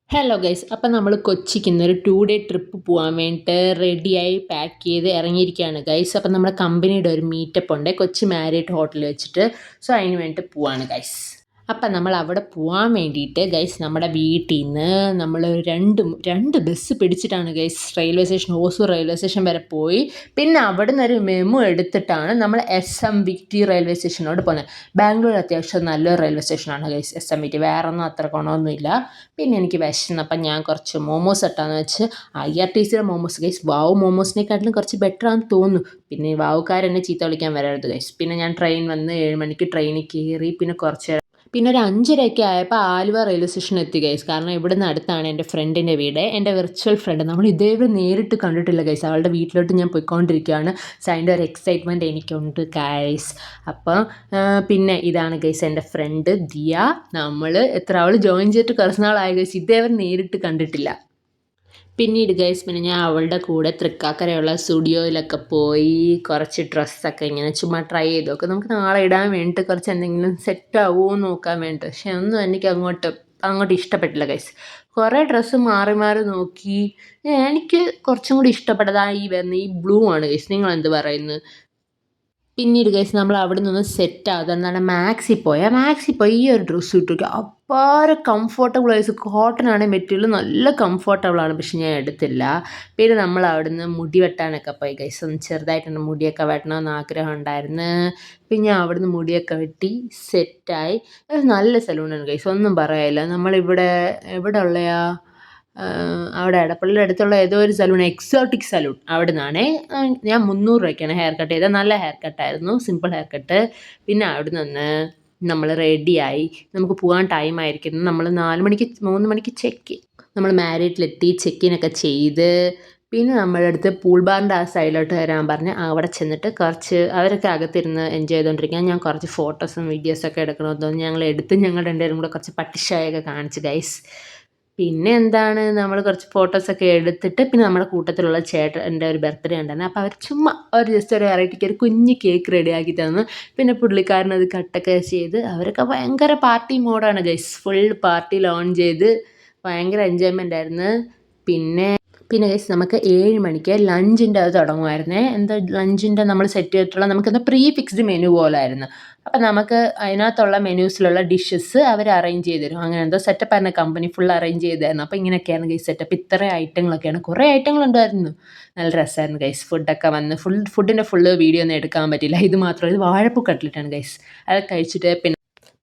Hello guys, അപ്പം നമ്മൾ കൊച്ചിക്ക് ഇന്നൊരു 2 ഡേ ട്രിപ്പ് പോകാൻ വേണ്ടിയിട്ട് റെഡിയായി പാക്ക് ചെയ്ത് ഇറങ്ങിയിരിക്കുകയാണ് ഗൈസ്. അപ്പം നമ്മുടെ കമ്പനിയുടെ ഒരു മീറ്റപ്പ് ഉണ്ട് കൊച്ചി മാരിയറ്റ് ഹോട്ടലിൽ വെച്ചിട്ട്. സോ അതിന് വേണ്ടിയിട്ട് പോവാണ് ഗൈസ്. അപ്പം നമ്മൾ അവിടെ പോകാൻ വേണ്ടിയിട്ട് ഗൈസ് നമ്മുടെ വീട്ടിൽ നിന്ന് നമ്മൾ രണ്ട് ബസ് പിടിച്ചിട്ടാണ് ഗൈസ് ഹോസൂർ റെയിൽവേ സ്റ്റേഷൻ വരെ പോയി. പിന്നെ അവിടെ നിന്ന് ഒരു മെമു എടുത്തിട്ടാണ് നമ്മൾ SM-VT റെയിൽവേ സ്റ്റേഷനോട് പോകുന്നത്. ബാംഗ്ലൂർ അത്യാവശ്യം നല്ലൊരു റെയിൽവേ സ്റ്റേഷനാണ് ഗൈസ് SM-VT. വേറെ ഒന്നും അത്ര ഗുണമൊന്നുമില്ല. പിന്നെ എനിക്ക് വിശന്നപ്പം ഞാൻ കുറച്ച് മോമോസ് ഇട്ടാന്ന് വെച്ച് IRTCയുടെ മോമോസ് ഗൈസ് വാവ് മോമോസിനെക്കാട്ടിലും കുറച്ച് ബെറ്റർ ആണെന്ന് തോന്നുന്നു. പിന്നെ വാവുകാരെന്നെ ചീത്ത വിളിക്കാൻ വരരുത് ഗൈസ്. പിന്നെ ഞാൻ ട്രെയിൻ വന്ന് 7 മണിക്ക് ട്രെയിനിൽ കയറി. പിന്നെ ഒരു 5:30 ആയപ്പോൾ ആലുവ റെയിൽവേ സ്റ്റേഷനിൽ എത്തി ഗൈസ്. കാരണം ഇവിടുന്ന് അടുത്താണ് എൻ്റെ ഫ്രണ്ടിൻ്റെ വീട്, എൻ്റെ വിർച്വൽ ഫ്രണ്ട്. നമ്മൾ ഇതേവരെ നേരിട്ട് കണ്ടിട്ടില്ല ഗൈസ്. അവളുടെ വീട്ടിലോട്ട് ഞാൻ പോയിക്കൊണ്ടിരിക്കുകയാണ്. സോ അതിൻ്റെ ഒരു എക്സൈറ്റ്മെൻറ്റ് എനിക്കുണ്ട് ഗൈസ്. അപ്പം പിന്നെ ഇതാണ് ഗൈസ് എൻ്റെ ഫ്രണ്ട് ദിയ. അവൾ ജോയിൻ ചെയ്തിട്ട് കുറച്ച് നാളായി ഗൈസ്. ഇതേവരെ നേരിട്ട് കണ്ടിട്ടില്ല. പിന്നീട് ഗൈസ് പിന്നെ ഞാൻ അവളുടെ കൂടെ തൃക്കാക്കരയുള്ള സ്റ്റുഡിയോയിലൊക്കെ പോയി കുറച്ച് ഡ്രസ്സൊക്കെ ഇങ്ങനെ ചുമ്മാ ട്രൈ ചെയ്ത് നോക്കും. നമുക്ക് നാളെ ഇടാൻ വേണ്ടിയിട്ട് കുറച്ച് എന്തെങ്കിലും സെറ്റ് ആവുമോ എന്ന് നോക്കാൻ വേണ്ടിയിട്ട്. പക്ഷെ ഒന്നും എനിക്ക് അങ്ങോട്ട് ഇഷ്ടപ്പെട്ടില്ല ഗൈസ്. കുറേ ഡ്രസ്സ് മാറി മാറി നോക്കി. എനിക്ക് കുറച്ചും കൂടി ഇഷ്ടപ്പെട്ടത് ഈ ബ്ലൂ ആണ് ഗൈസ്. നിങ്ങൾ എന്ത് പറയുന്നത്? പിന്നീട് ഗൈസ് നമ്മൾ അവിടെ നിന്ന് സെറ്റ് ആകുക എന്താണ് മാക്സിൽ പോയി ഈ ഒരു ഡ്രസ്സ് ഇട്ടു. അപ്പാരെ കംഫർട്ടബിൾ ഗൈസ്. കോട്ടൺ ആണ് മെറ്റീരിയൽ, നല്ല കംഫർട്ടബിളാണ്. പക്ഷെ ഞാൻ എടുത്തില്ല. പിന്നെ നമ്മൾ അവിടെ നിന്ന് മുടി വെട്ടാനൊക്കെ പോയി ഗൈസ്. ഒന്ന് ചെറുതായിട്ടുണ്ട് മുടിയൊക്കെ വെട്ടണമെന്ന് ആഗ്രഹം ഉണ്ടായിരുന്നു. പിന്നെ ഞാൻ അവിടെ നിന്ന് മുടിയൊക്കെ വെട്ടി സെറ്റായി. നല്ല സലൂണാണ് ഗൈസ്, ഒന്നും പറയാനില്ല. നമ്മളിവിടെ എവിടെ ഉള്ളയാ, അവിടെ എടപ്പള്ളിയുടെ അടുത്തുള്ള ഏതോ ഒരു സലൂൺ, എക്സോട്ടിക് സലൂൺ, അവിടെ നിന്നാണേ. ഞാൻ 300 രൂപയ്ക്കാണ് ഹെയർ കട്ട് ചെയ്തത്. നല്ല ഹെയർ കട്ടായിരുന്നു, സിമ്പിൾ ഹെയർ കട്ട്. പിന്നെ അവിടെ നിന്ന് നമ്മൾ റെഡിയായി. നമുക്ക് പോകാൻ ടൈം ആയിരിക്കുന്നു. നമ്മൾ 3 മണിക്ക് നമ്മൾ മാരിയറ്റിലെത്തി, ചെക്കിനൊക്കെ ചെയ്ത്. പിന്നെ നമ്മുടെ അടുത്ത് പൂൾ ബാറിൻ്റെ ആ സൈഡിലോട്ട് വരാൻ പറഞ്ഞ് അവിടെ ചെന്നിട്ട് കുറച്ച് അവരൊക്കെ അകത്തിരുന്ന് എൻജോയ് ചെയ്തുകൊണ്ടിരിക്കുക. ഞാൻ കുറച്ച് ഫോട്ടോസും വീഡിയോസൊക്കെ എടുക്കണമെന്ന് തോന്നി. ഞങ്ങൾ എടുത്ത് ഞങ്ങൾ രണ്ടുപേരും കൂടെ കുറച്ച് പട്ടിഷായൊക്കെ കാണിച്ച് ഗൈസ്. പിന്നെ എന്താണ്, നമ്മൾ കുറച്ച് ഫോട്ടോസൊക്കെ എടുത്തിട്ട് പിന്നെ നമ്മുടെ കൂട്ടത്തിലുള്ള ചേട്ടൻ്റെ ഒരു ബർത്ത്ഡേ ഉണ്ടായിരുന്നു. അപ്പോൾ അവർ ജസ്റ്റ് ഒരു വെറൈറ്റിക്ക് ഒരു കുഞ്ഞ് കേക്ക് റെഡിയാക്കി തന്നു. പിന്നെ പുള്ളിക്കാരനത് കട്ടൊക്കെ ചെയ്ത്. അവരൊക്കെ ഭയങ്കര പാർട്ടി മോഡാണ് ഗൈസ്. ഫുൾ പാർട്ടിയിൽ ഓൺ ചെയ്ത് ഭയങ്കര എൻജോയ്മെൻ്റ് ആയിരുന്നു. പിന്നെ ഗൈസ് നമുക്ക് 7 മണിക്ക് ലഞ്ചിൻ്റെ അത് തുടങ്ങുമായിരുന്നേ. ലഞ്ചിൻ്റെ നമ്മൾ സെറ്റ് ചെയ്തിട്ടുള്ള നമുക്കെന്താ പ്രീ ഫിക്സ്ഡ് മെനു പോലായിരുന്നു. അപ്പം നമുക്ക് അതിനകത്തുള്ള മെനൂസിലുള്ള ഡിഷസ് അവർ അറേഞ്ച് ചെയ്ത് തരും. അങ്ങനെ എന്തോ സെറ്റപ്പായിരുന്നു. കമ്പനി ഫുൾ അറേഞ്ച് ചെയ്തായിരുന്നു. അപ്പോൾ ഇങ്ങനെയൊക്കെയാണ് ഗൈസ് സെറ്റപ്പ്. ഇത്രയും ഐറ്റങ്ങളൊക്കെയാണ്, കുറേ ഐറ്റങ്ങളുണ്ടായിരുന്നു. നല്ല രസമായിരുന്നു ഗൈസ്. ഫുഡൊക്കെ വന്ന് ഫുഡിൻ്റെ ഫുള്ള് വീഡിയോ ഒന്നും എടുക്കാൻ പറ്റില്ല. ഇത് വാഴപ്പൂ കട്ട്ലറ്റാണ് ഗൈസ്. അത് കഴിച്ചിട്ട്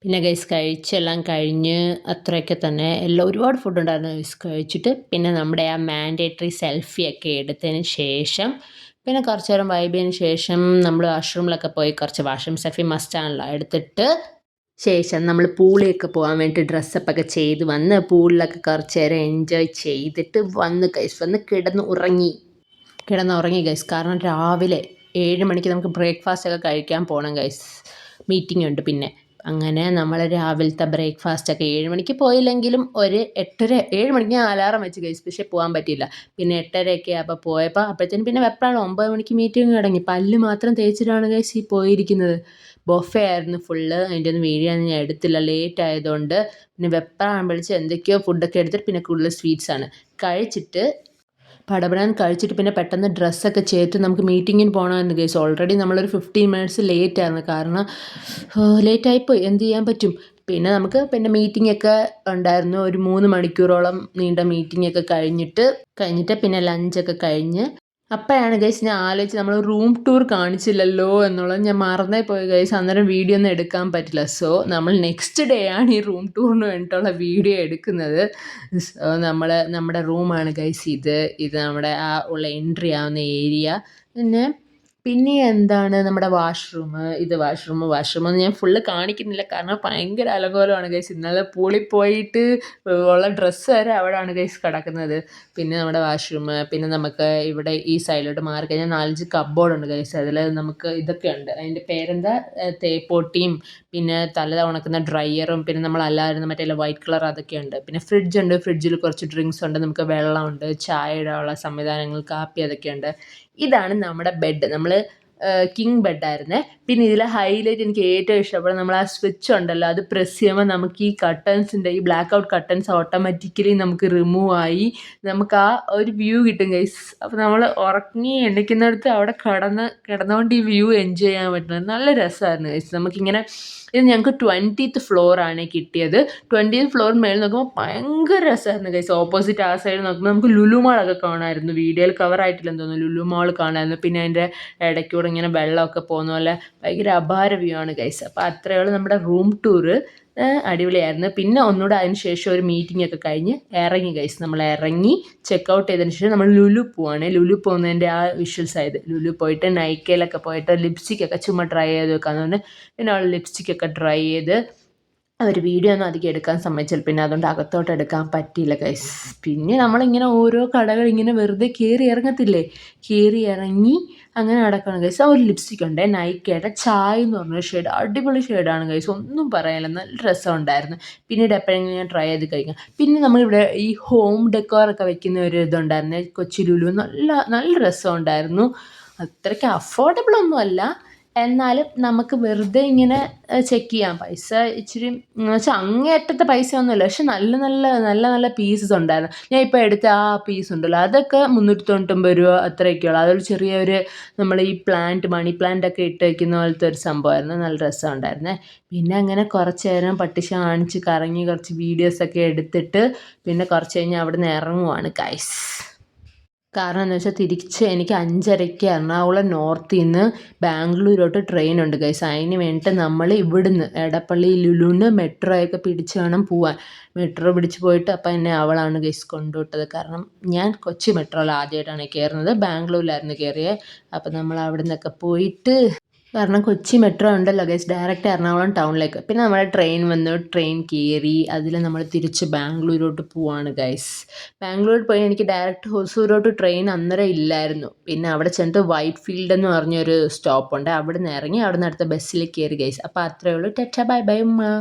പിന്നെ ഗൈസ് കഴിച്ചെല്ലാം കഴിഞ്ഞ് അത്രയൊക്കെ തന്നെ. എല്ലാം ഒരുപാട് ഫുഡുണ്ടായിരുന്നു ഗൈസ്. കഴിച്ചിട്ട് പിന്നെ നമ്മുടെ ആ മാൻഡേറ്ററി സെൽഫിയൊക്കെ എടുത്തതിന് ശേഷം പിന്നെ കുറച്ച് നേരം വൈബ് ചെയ്തതിന് ശേഷം നമ്മൾ വാഷ്റൂമിലൊക്കെ പോയി കുറച്ച് വാഷ്റൂം സെൽഫി മസ്റ്റാണല്ലോ, എടുത്തിട്ട് ശേഷം നമ്മൾ പൂളിലൊക്കെ പോകാൻ വേണ്ടി ഡ്രസ്സപ്പൊക്കെ ചെയ്ത് വന്ന് പൂളിലൊക്കെ കുറച്ച് നേരം എൻജോയ് ചെയ്തിട്ട് വന്ന് കിടന്നുറങ്ങി ഗൈസ്. കാരണം രാവിലെ 7 മണിക്ക് നമുക്ക് ബ്രേക്ക്ഫാസ്റ്റ് ഒക്കെ കഴിക്കാൻ പോകണം ഗൈസ്. മീറ്റിംഗ് ഉണ്ട്. പിന്നെ അങ്ങനെ നമ്മൾ രാവിലത്തെ ബ്രേക്ക്ഫാസ്റ്റൊക്കെ 7 മണിക്ക് പോയില്ലെങ്കിലും ഒരു 8:30 7 മണിക്ക് ഞാൻ അലാറം വെച്ച് ഗൈസ്. പക്ഷേ പോകാൻ പറ്റിയില്ല. പിന്നെ 8:30 ആയപ്പോൾ അപ്പോഴത്തേനും പിന്നെ വെപ്രാളം. 9 മണിക്ക് മീറ്റിംഗ് തുടങ്ങി. പല്ല് മാത്രം തേച്ചിട്ടാണ് ഗൈസ് ഈ പോയിരിക്കുന്നത്. ബൊഫേ ആയിരുന്നു ഫുള്ള്. അതിൻ്റെ ഒന്നും വീഡിയോ ഞാൻ എടുത്തില്ല, ലേറ്റ് ആയതുകൊണ്ട്. പിന്നെ വെപ്രാളം വിളിച്ച് എന്തൊക്കെയോ ഫുഡൊക്കെ എടുത്തിട്ട് പിന്നെ കൂടുതൽ സ്വീറ്റ്സാണ് കഴിച്ചിട്ട് പിന്നെ പെട്ടെന്ന് ഡ്രസ്സൊക്കെ ചെയ്തിട്ട് നമുക്ക് മീറ്റിങ്ങിന് പോകണമായിരുന്നു ഗൈസ്. ഓൾറെഡി നമ്മളൊരു 15 മിനിറ്റ്സ് ലേറ്റ് ആയിരുന്നു. കാരണം ലേറ്റായിപ്പോയി, എന്ത് ചെയ്യാൻ പറ്റും. പിന്നെ മീറ്റിങ്ങൊക്കെ ഉണ്ടായിരുന്നു. ഒരു 3 മണിക്കൂറോളം നീണ്ട മീറ്റിങ്ങൊക്കെ കഴിഞ്ഞിട്ട് പിന്നെ ലഞ്ചൊക്കെ കഴിഞ്ഞ് അപ്പോഴാണ് ഗൈസ് ഞാൻ ആലോചിച്ച് നമ്മൾ റൂം ടൂർ കാണിച്ചില്ലല്ലോ എന്നുള്ളത്. ഞാൻ മറന്നേ പോയി ഗൈസ്. അന്നേരം വീഡിയോ ഒന്നും എടുക്കാൻ പറ്റില്ല. സോ നമ്മൾ നെക്സ്റ്റ് ഡേ ആണ് ഈ റൂം ടൂറിന് വേണ്ടിയിട്ടുള്ള വീഡിയോ എടുക്കുന്നത്. സോ നമ്മുടെ റൂമാണ് ഗൈസ് ഇത് നമ്മുടെ ആ ഉള്ള എൻട്രി ആവുന്ന ഏരിയ. പിന്നെ എന്താണ് നമ്മുടെ വാഷ്റൂം ഞാൻ ഫുള്ള് കാണിക്കുന്നില്ല. കാരണം ഭയങ്കര അലങ്കോലമാണ് ഗൈസ്. ഇന്നലെ പൂളിൽ പോയിട്ട് ഉള്ള ഡ്രസ്സ് വരെ അവിടെയാണ് ഗൈസ് കിടക്കുന്നത്. പിന്നെ നമ്മുടെ വാഷ്റൂം. പിന്നെ നമുക്ക് ഇവിടെ ഈ സൈഡിലോട്ട് മാറി കഴിഞ്ഞാൽ 4-5 കബ്ബോർഡ് ഉണ്ട് ഗൈസ്. അതിൽ നമുക്ക് ഇതൊക്കെ ഉണ്ട്. അതിൻ്റെ പേരെന്താ, തേപ്പോട്ടിയും പിന്നെ തല ഉണക്കുന്ന ഡ്രയറും പിന്നെ നമ്മളല്ലായിരുന്നു മറ്റേ വൈറ്റ് കളർ അതൊക്കെ ഉണ്ട്. പിന്നെ ഫ്രിഡ്ജുണ്ട്. ഫ്രിഡ്ജിൽ കുറച്ച് ഡ്രിങ്ക്സ് ഉണ്ട്. നമുക്ക് വെള്ളമുണ്ട്, ചായ ഇടാനുള്ള സംവിധാനങ്ങൾ, കാപ്പി അതൊക്കെ ഉണ്ട്. ഇതാണ് നമ്മുടെ ബെഡ്. നമ്മൾ കിങ് ബെഡായിരുന്നേ. പിന്നെ ഇതിലെ ഹൈലൈറ്റ് എനിക്ക് ഏറ്റവും ഇഷ്ടപ്പെടുന്നത് നമ്മൾ ആ സ്വിച്ച് ഉണ്ടല്ലോ, അത് പ്രസ് ചെയ്യുമ്പോൾ നമുക്ക് ഈ കർട്ടൻസിൻ്റെ ഈ ബ്ലാക്ക് ഔട്ട് കർട്ടൻസ് ഓട്ടോമാറ്റിക്കലി നമുക്ക് റിമൂവ് ആയി നമുക്ക് ആ ഒരു വ്യൂ കിട്ടും ഗൈസ്. അപ്പോൾ നമ്മൾ ഉറങ്ങി എണീക്കുന്നിടത്ത് അവിടെ കിടന്നുകൊണ്ട് ഈ വ്യൂ എൻജോയ് ചെയ്യാൻ പറ്റുന്നത് നല്ല രസമായിരുന്നു ഗൈസ്. നമുക്കിങ്ങനെ ഇത് ഞങ്ങൾക്ക് 20th ഫ്ലോറാണ് കിട്ടിയത്. 20th ഫ്ലോറിന് മേളിൽ നോക്കുമ്പോൾ ഭയങ്കര രസമായിരുന്നു ഗൈസ്. ഓപ്പോസിറ്റ് ആ സൈഡ് നോക്കുമ്പോൾ നമുക്ക് ലുലു മാളൊക്കെ കാണാമായിരുന്നു. വീഡിയോയിൽ കവറായിട്ടില്ലെന്ന് തോന്നുന്നു, ലുലു മാൾ കാണാമായിരുന്നു. പിന്നെ അതിൻ്റെ ഇടയ്ക്കൂടെ ഇങ്ങനെ വെള്ളമൊക്കെ പോകുന്ന പോലെ ഭയങ്കര അപാര വ്യൂ ആണ് ഗൈസ്. അപ്പോൾ അത്രയേ ഉള്ളൂ നമ്മുടെ റൂം ടൂറ്. അടിപൊളിയായിരുന്നു. പിന്നെ ഒന്നുകൂടെ അതിന് ശേഷം ഒരു മീറ്റിംഗ് ഒക്കെ കഴിഞ്ഞ് ഇറങ്ങി ഗൈസ്. നമ്മൾ ഇറങ്ങി ചെക്കൗട്ട് ചെയ്തതിന് ശേഷം നമ്മൾ ലുലു പോവാണ്. ലുലു പോകുന്നതിൻ്റെ ആ വിഷ്വൽസ് ആയത്. ലുലു പോയിട്ട് നൈക്കയിലൊക്കെ പോയിട്ട് ലിപ്സ്റ്റിക്കൊക്കെ ചുമ്മാ ട്രൈ ചെയ്ത് വെക്കാമെന്നുകൊണ്ട് പിന്നെ അവൾ ലിപ്സ്റ്റിക്കൊക്കെ ട്രൈ ചെയ്ത് അവർ വീഡിയോ ഒന്നും അധികം എടുക്കാൻ സമ്മതിച്ചില്ല. പിന്നെ അതുകൊണ്ട് അകത്തോട്ട് എടുക്കാൻ പറ്റിയില്ല ഗൈസ്. പിന്നെ നമ്മളിങ്ങനെ ഓരോ കടകൾ ഇങ്ങനെ വെറുതെ കയറി ഇറങ്ങത്തില്ലേ, കയറി ഇറങ്ങി അങ്ങനെ നടക്കണം ഗൈസ്. ഒരു ലിപ്സ്റ്റിക് ഉണ്ട് നൈക്കയുടെ ചായ എന്ന് പറഞ്ഞ ഷെയ്ഡ്, അടിപൊളി ഷെയ്ഡാണ് ഗൈസ്, ഒന്നും പറയാനില്ല, നല്ല രസമുണ്ടായിരുന്നു. പിന്നീട് എപ്പോഴെങ്കിലും ഞാൻ ട്രൈ ചെയ്ത് കഴിക്കാം. പിന്നെ നമ്മളിവിടെ ഈ ഹോം ഡെക്കോറൊക്കെ വെക്കുന്ന ഒരു ഇതുണ്ടായിരുന്നു കൊച്ചി ലുലു, നല്ല രസമുണ്ടായിരുന്നു. അത്രയ്ക്ക് അഫോർഡബിൾ ഒന്നുമല്ല, എന്നാലും നമുക്ക് വെറുതെ ഇങ്ങനെ ചെക്ക് ചെയ്യാം. പൈസ ഇച്ചിരി എന്ന് വെച്ചാൽ അങ്ങേയറ്റത്തെ പൈസ ഒന്നുമില്ല, പക്ഷെ നല്ല പീസസ് ഉണ്ടായിരുന്നു. ഞാൻ ഇപ്പോൾ എടുത്ത ആ പീസ് ഉണ്ടല്ലോ, അതൊക്കെ 399 രൂപ അത്രയൊക്കെയുള്ളൂ. അതൊരു ചെറിയൊരു നമ്മൾ ഈ മണി പ്ലാന്റ് ഒക്കെ ഇട്ട് വയ്ക്കുന്ന പോലത്തെ ഒരു സംഭവമായിരുന്നു, നല്ല രസമുണ്ടായിരുന്നേ. പിന്നെ അങ്ങനെ കുറച്ച് നേരം പട്ടിഷ കാണിച്ച് കറങ്ങി കുറച്ച് വീഡിയോസൊക്കെ എടുത്തിട്ട് പിന്നെ കുറച്ച് കഴിഞ്ഞ് അവിടെ നിന്ന് ഇറങ്ങുവാണ് ഗൈസ്. കാരണം എന്ന് വെച്ചാൽ തിരിച്ച് എനിക്ക് 5:30 എറണാകുളം നോർത്തിൽ നിന്ന് ബാംഗ്ലൂരോട്ട് ട്രെയിൻ ഉണ്ട് ഗൈസ്. അതിന് വേണ്ടിയിട്ട് നമ്മൾ ഇവിടുന്ന് എടപ്പള്ളി ലുലുന്ന് മെട്രോ ഒക്കെ പിടിച്ച് വേണം പോവാൻ. മെട്രോ പിടിച്ച് പോയിട്ട് അപ്പം എന്നെ അവളാണ് ഗൈസ് കൊണ്ടുവിട്ടത്. കാരണം ഞാൻ കൊച്ചി മെട്രോയിൽ ആദ്യമായിട്ടാണ് കയറുന്നത്, ബാംഗ്ലൂരിലായിരുന്നു കയറിയത്. അപ്പം നമ്മൾ അവിടെ നിന്നൊക്കെ പോയിട്ട്, കാരണം കൊച്ചി മെട്രോ ഉണ്ടല്ലോ ഗൈസ്, ഡയറക്റ്റ് എറണാകുളം ടൗണിലേക്ക്. പിന്നെ നമ്മുടെ ട്രെയിൻ വന്നു, ട്രെയിൻ കയറി അതിൽ നമ്മൾ തിരിച്ച് ബാംഗ്ലൂരോട്ട് പോവാണ് ഗൈസ്. ബാംഗ്ലൂർ പോയി എനിക്ക് ഡയറക്റ്റ് ഹൊസൂരോട്ട് ട്രെയിൻ അന്നേരം ഇല്ലായിരുന്നു. പിന്നെ അവിടെ ചെന്നിട്ട് വൈറ്റ് ഫീൽഡ് എന്ന് പറഞ്ഞൊരു സ്റ്റോപ്പുണ്ട്, അവിടെ നിന്ന് ഇറങ്ങി അവിടെ നിന്ന് അടുത്ത ബസ്സിൽ കയറി ഗൈസ്. അപ്പോൾ അത്രയേ ഉള്ളൂ. ടാറ്റാ ബൈ ബൈ ഉമ്മ.